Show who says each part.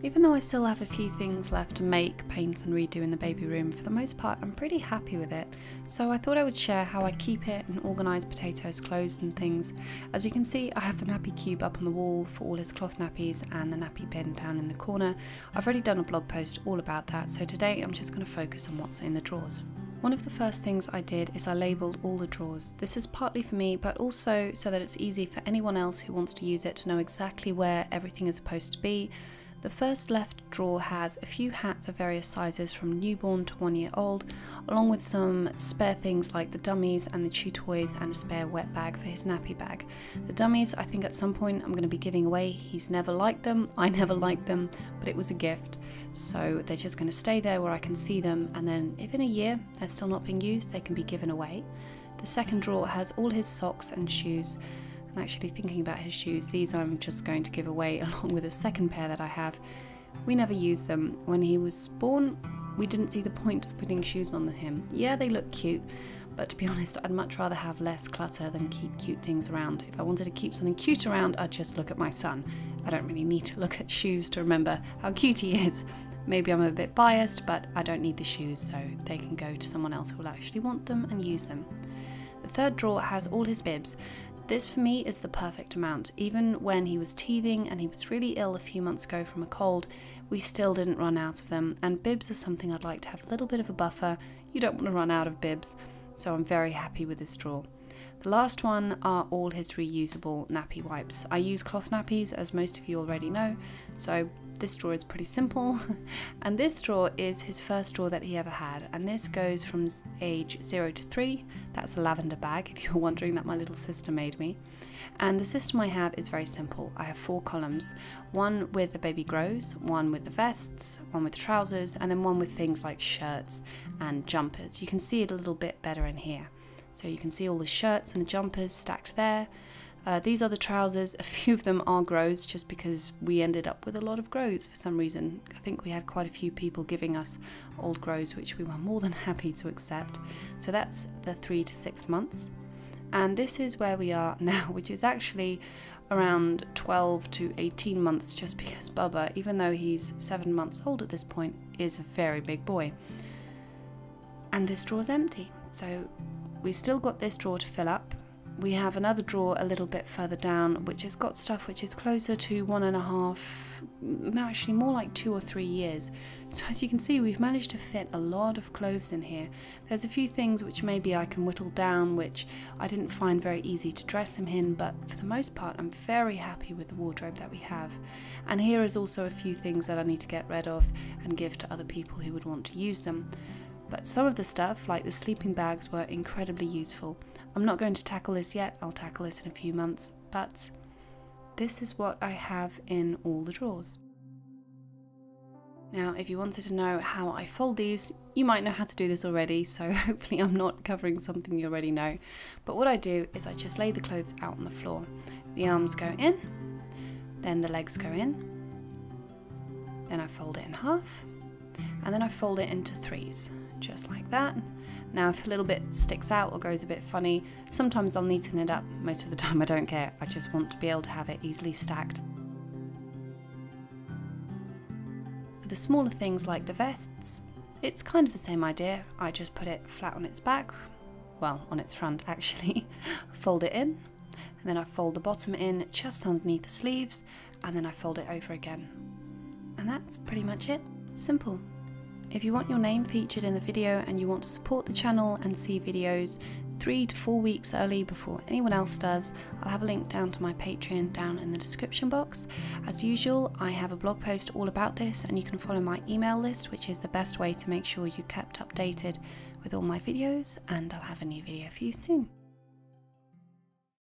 Speaker 1: Even though I still have a few things left to make, paint and redo in the baby room, for the most part I'm pretty happy with it. So I thought I would share how I keep it and organise Potato's clothes and things. As you can see, I have the nappy cube up on the wall for all his cloth nappies and the nappy bin down in the corner. I've already done a blog post all about that, so today I'm just going to focus on what's in the drawers. One of the first things I did is I labelled all the drawers. This is partly for me, but also so that it's easy for anyone else who wants to use it to know exactly where everything is supposed to be. The first left drawer has a few hats of various sizes from newborn to 1 year old, along with some spare things like the dummies and the chew toys and a spare wet bag for his nappy bag. The dummies I think at some point I'm going to be giving away. He's never liked them, I never liked them, but it was a gift. So they're just going to stay there where I can see them, and then if in a year they're still not being used, they can be given away. The second drawer has all his socks and shoes. Actually thinking about his shoes, these I'm just going to give away along with a second pair that I have. We never used them. When he was born, we didn't see the point of putting shoes on him. Yeah, they look cute, but to be honest, I'd much rather have less clutter than keep cute things around. If I wanted to keep something cute around, I'd just look at my son. I don't really need to look at shoes to remember how cute he is. Maybe I'm a bit biased, but I don't need the shoes, so they can go to someone else who will actually want them and use them. The third drawer has all his bibs. This for me is the perfect amount. Even when he was teething and he was really ill a few months ago from a cold, we still didn't run out of them, and bibs are something I'd like to have a little bit of a buffer. You don't want to run out of bibs, so I'm very happy with this drawer. The last one are all his reusable nappy wipes. I use cloth nappies, as most of you already know, so this drawer is pretty simple. And this drawer is his first drawer that he ever had, and this goes from age 0 to 3. That's a lavender bag, if you were wondering, that my little sister made me. And the system I have is very simple. I have 4 columns, one with the baby grows, one with the vests, one with trousers, and then one with things like shirts and jumpers. You can see it a little bit better in here. So you can see all the shirts and the jumpers stacked there. These are the trousers. A few of them are grows just because we ended up with a lot of grows for some reason. I think we had quite a few people giving us old grows, which we were more than happy to accept. So that's the 3 to 6 months. And this is where we are now, which is actually around 12 to 18 months, just because Bubba, even though he's 7 months old at this point, is a very big boy. And this drawer's empty. So we've still got this drawer to fill up. We have another drawer a little bit further down, which has got stuff which is closer to 1.5, actually more like 2 or 3 years. So as you can see, we've managed to fit a lot of clothes in here. There's a few things which maybe I can whittle down, which I didn't find very easy to dress him in, but for the most part I'm very happy with the wardrobe that we have. And here is also a few things that I need to get rid of and give to other people who would want to use them. But some of the stuff, like the sleeping bags, were incredibly useful. I'm not going to tackle this yet, I'll tackle this in a few months, but this is what I have in all the drawers. Now, if you wanted to know how I fold these, you might know how to do this already, so hopefully I'm not covering something you already know. But what I do is I just lay the clothes out on the floor. The arms go in, then the legs go in, then I fold it in half, and then I fold it into 3s, just like that. Now if a little bit sticks out or goes a bit funny, sometimes I'll neaten it up. Most of the time I don't care, I just want to be able to have it easily stacked. For the smaller things like the vests, it's kind of the same idea. I just put it flat on its back, well, on its front actually, fold it in, and then I fold the bottom in just underneath the sleeves, and then I fold it over again. And that's pretty much it. Simple. If you want your name featured in the video and you want to support the channel and see videos 3 to 4 weeks early before anyone else does, I'll have a link down to my Patreon down in the description box. As usual, I have a blog post all about this, and you can follow my email list, which is the best way to make sure you're kept updated with all my videos, and I'll have a new video for you soon.